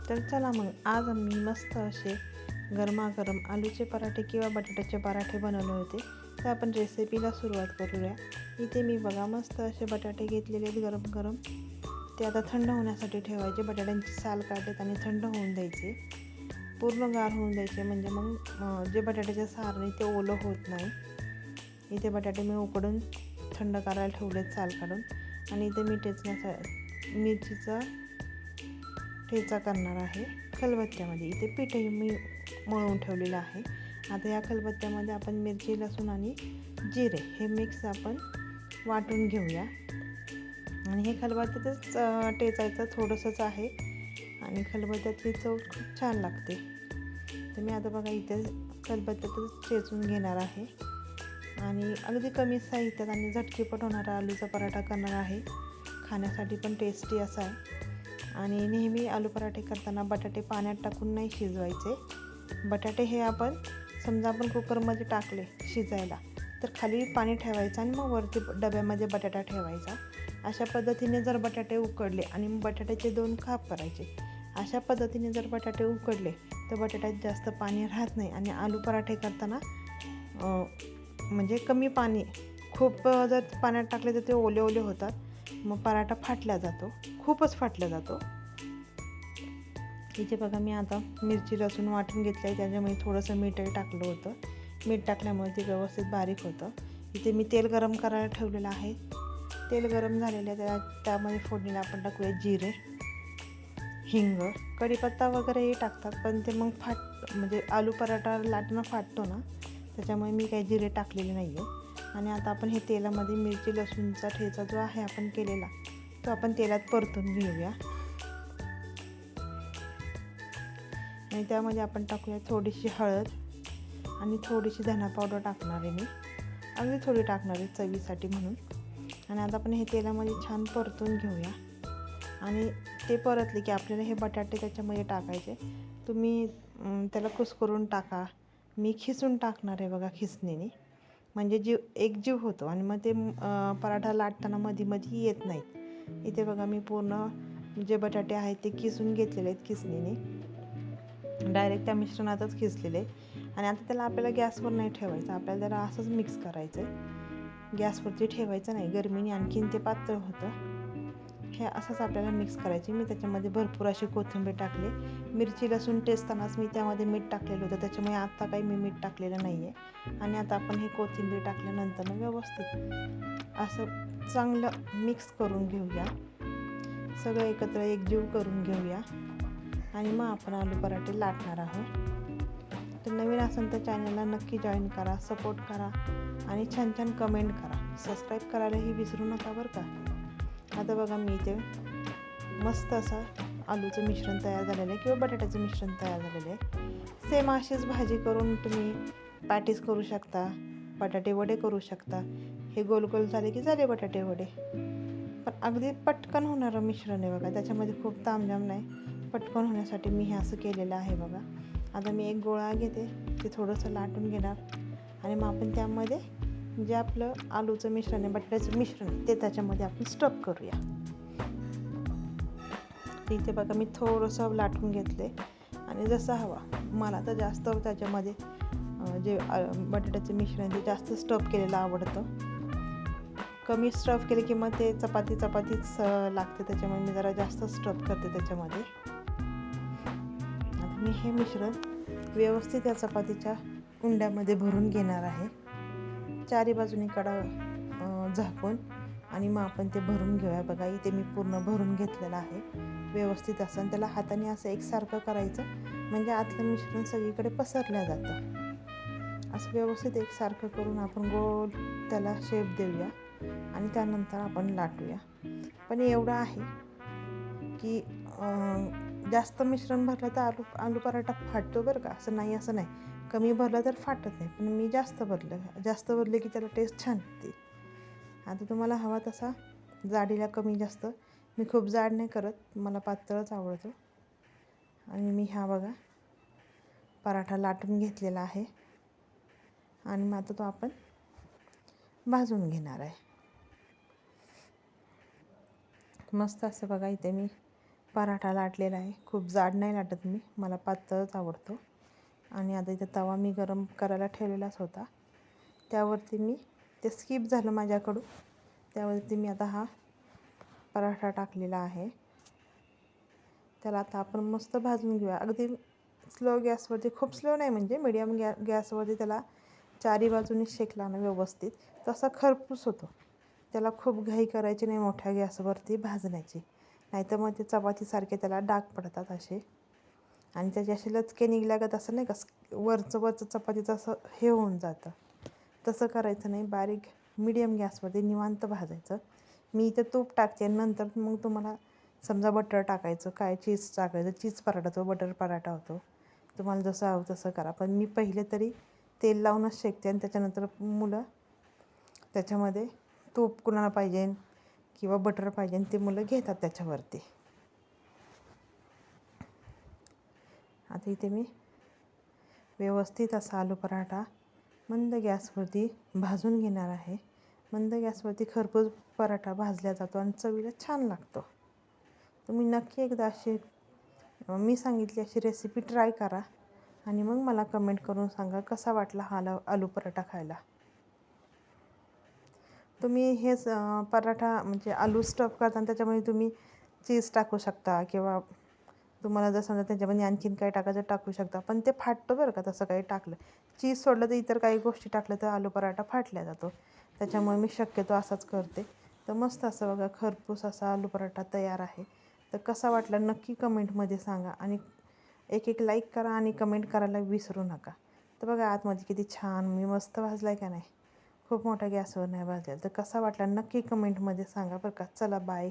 तर चला मग आज आम्ही मस्त असे गरमागरम आलूचे पराठे किंवा बटाट्याचे पराठे बनवले होते. तर आपण रेसिपीला सुरुवात करूया. इथे मी बघा मस्त असे बटाटे घेतलेले आहेत गरम गरम. ते आता थंड होण्यासाठी ठेवायचे. बटाट्यांची साल काढलेत आणि थंड होऊन द्यायचे, पूर्ण गार होऊन द्यायचे, म्हणजे मग जे बटाट्याचे सार नाही ते ओलं होत नाही. इथे बटाटे मी उकडून थंड करायला ठेवलेत साल काढून. आणि इथे मिरचीचा ठेचा करणार आहे खलबत्त्यामध्ये. इथे पीठही मी मळून ठेवलेलं आहे. आता या खलबत्त्यामध्ये आपण मिरची, लसूण आणि जिरे हे मिक्स आपण वाटून घेऊया. आणि हे खलबत्त्यातच टेचायचं थोडंसंच आहे आणि खलबत्त्यातली चव खूप छान लागते. तर मी आता बघा इथे खलबत्त्यातच चेचून घेणार आहे आणि अगदी कमी साहित्यात आणि झटकीपट होणारा आलूचा पराठा करणार आहे. खाण्यासाठी पण टेस्टी असा आहे. आणि नेहमी आलू पराठे करताना बटाटे पाण्यात टाकून नाही शिजवायचे. बटाटे हे आपण समजा आपण कुकरमध्ये टाकले शिजायला तर खाली पाणी ठेवायचं आणि मग वरती डब्यामध्ये बटाटा ठेवायचा. अशा पद्धतीने जर बटाटे उकडले आणि बटाट्याचे 2 काप करायचे. अशा पद्धतीने जर बटाटे उकडले तर बटाट्यात जास्त पाणी राहत नाही आणि आलू पराठे करताना म्हणजे कमी पाणी, खूप जर पाण्यात टाकले तर ते ओले ओले होतात, मग पराठा फाटला जातो, खूपच फाटला जातो. इथे बघा मी आता मिरची, लसूण वाटून घेतलं आहे. त्याच्यामध्ये थोडंसं मीठही टाकलं होतं. मीठ टाकल्यामुळे ते व्यवस्थित बारीक होतं. इथे मी तेल गरम करायला ठेवलेलं आहे. तेल गरम झालेलं आहे. त्यामध्ये फोडणीला आपण टाकूया जिरे, हिंग, कढीपत्ता वगैरेही टाकतात, पण ते मग म्हणजे आलू पराठा लाटणं फाटतो ना, त्याच्यामुळे मी काही जिरे टाकलेले नाही आहे. आणि आता आपण हे तेलामध्ये मिरची, लसूणचा ठेचा जो आहे आपण केलेला तो आपण तेलात परतून घेऊया. आणि त्यामध्ये आपण टाकूया थोडीशी हळद आणि थोडीशी धना पावडर टाकणार आहे मी, अगदी थोडी टाकणार आहे चवीसाठी म्हणून. आणि आता आपण हे तेलामध्ये छान परतून घेऊया. आणि ते परतले की आपल्याला हे बटाटे त्याच्यामध्ये टाकायचे. तुम्ही त्याला कुस्करून टाका, मी खिसून टाकणार आहे बघा खिसणीने, म्हणजे एक जीव होतो आणि मग ते पराठा लाटताना मध्ये येत नाहीत. इथे बघा मी पूर्ण जे बटाटे आहेत ते किसून घेतलेले आहेत खिसणीने, डायरेक्ट त्या मिश्रणातच खिसलेले. आणि आता त्याला आपल्याला गॅसवर नाही ठेवायचं, आपल्याला त्याला असंच मिक्स करायचं आहे. गॅसवरती ठेवायचं नाही, गरमीने आणखीन ते पातळ होतं. हे असंच आपल्याला मिक्स करायचे. मी त्याच्यामध्ये भरपूर अशी कोथिंबीर टाकली. मिरची, लसूण टेचतानाच मी त्यामध्ये मीठ टाकलेलं होतं, त्याच्यामुळे आत्ता काही मी मीठ टाकलेलं नाही आहे. आणि आता आपण ही कोथिंबीर टाकल्यानंतर व्यवस्थित असं चांगलं मिक्स करून घेऊया. सगळं एकत्र एकजीव करून घेऊया आणि मग आपण आलू पराठे लाटणार आहोत. तर नवीन असेल तर चॅनलला नक्की जॉईन करा, सपोर्ट करा आणि छान छान कमेंट करा. सबस्क्राईब करायलाही विसरू नका बरं का. आता बघा मी इथे मस्त असं आलूचं मिश्रण तयार झालेलं आहे किंवा बटाट्याचं मिश्रण तयार झालेलं आहे. सेम अशीच भाजी करून तुम्ही पॅटीस करू शकता, बटाटे वडे करू शकता. हे गोल गोल झाले की झाले बटाटे वडे. पण अगदी पटकन होणारं मिश्रण आहे बघा, त्याच्यामध्ये खूप तामझाम नाही. पटकन होण्यासाठी मी हे असं केलेलं आहे बघा. आता मी एक गोळा घेते, ते थोडंसं लाटून घेणार आणि मग आपण त्यामध्ये जे आपलं आलूचं मिश्रण आहे, बटाट्याचं मिश्रण, ते त्याच्यामध्ये आपण स्टफ करूया. इथे बघा मी थोडंसं लाटून घेतले आणि जसं हवा मला तर जास्त त्याच्यामध्ये जे बटाट्याचं मिश्रण ते जास्त स्टफ केलेलं आवडतं. कमी स्टफ केले की मग ते चपातीच लागते, त्याच्यामुळे मी जरा जास्त स्टफ करते त्याच्यामध्ये. आता मी हे मिश्रण व्यवस्थित या चपातीच्या उंड्यामध्ये भरून घेणार आहे, चारी बाजूनी कडा झाकून. आणि मग आपण ते भरून घेऊया. बघा इथे मी पूर्ण भरून घेतलेलं आहे व्यवस्थित असं. आणि त्याला हाताने असं एकसारखं करायचं, म्हणजे आतलं मिश्रण सगळीकडे पसरलं जातं. असं व्यवस्थित एकसारखं करून आपण गोल त्याला शेप देऊया आणि त्यानंतर आपण लाटूया. पण एवढं आहे की जास्त मिश्रण भरलं तर आलू पराठा फाटतो बरं का. असं नाही, कमी भरलं तर फाटत नाही, पण मी जास्त भरले की त्याला टेस्ट छान येते. आता तुम्हाला हवा तसा जाडीला कमी जास्त, मी खूप जाड नाही करत, मला पातळच आवडतो. आणि मी हा बघा पराठा लाटून घेतलेला आहे आणि मग आता तो आपण भाजून घेणार आहे. मस्त असं बघा इथे मी पराठा लाटलेला आहे. खूप जाड नाही लाटत मी, मला पातळच आवडतो. आणि आता इथं तवा मी गरम करायला ठेवलेलाच होता. त्यावरती मी ते स्किप झालं माझ्याकडून, त्यावरती मी आता हा पराठा टाकलेला आहे. त्याला आता आपण मस्त भाजून घेऊया. अगदी स्लो गॅसवरती, खूप स्लो नाही म्हणजे मीडियम गॅसवरती त्याला चारी बाजूनी शेकला ना व्यवस्थित तसा खरपूस होतो. त्याला खूप घाई करायची नाही मोठ्या गॅसवरती भाजण्याची, नाहीतर मग ते चपातीसारखे त्याला डाग पडतात असे. आणि त्याचे असे लचके निघल्यागत असं नाही का, वरचं चपातीचं असं हे होऊन जातं. तसं करायचं नाही, बारीक मीडियम गॅसवरती निवांत भाजायचं. मी इथं तूप टाकते आणि नंतर मग तुम्हाला समजा बटर टाकायचं, काय चीज टाकायचं, चीज पराठा होतो, बटर पराठा होतो, तुम्हाला जसं हवं तसं करा. पण मी पहिले तरी तेल लावूनच शेकते आणि त्याच्यानंतर मुलं त्याच्यामध्ये तूप कुणाला पाहिजे किंवा बटर पाहिजे ते मुलं घेतात त्याच्यावरती. आता इथे मी व्यवस्थित असा आलू पराठा मंद गॅसवरती भाजून घेणार आहे. मंद गॅसवरती खरपूस पराठा भाजला जातो आणि चवीला छान लागतो. तुम्ही नक्की एकदा अशी मी सांगितली अशी रेसिपी ट्राय करा आणि मग मला कमेंट करून सांगा कसा वाटला हा आलू पराठा खायला. तुम्ही हेच पराठा म्हणजे आलू स्टफ करताना त्याच्यामध्ये तुम्ही चीज टाकू शकता किंवा तुम्हाला जर समजा त्याच्यामध्ये आणखीन काय टाकायचं टाकू शकता. पण ते फाटतं बरं का तसं काही टाकलं. चीज सोडलं तर इतर काही गोष्टी टाकल्या तर आलू पराठा फाटल्या जातो. त्याच्यामुळे मी शक्यतो असाच करते. तर मस्त असं बघा खरपूस असा आलू पराठा तयार आहे. तर कसा वाटला नक्की कमेंटमध्ये सांगा आणि एक लाईक करा आणि कमेंट करायला विसरू नका. तर बघा आतमध्ये किती छान मी मस्त भाजला आहे का नाही, खूप मोठ्या गॅसवर नाही भाजलेला. तर कसा वाटला नक्की कमेंटमध्ये सांगा बरं का. चला बाय.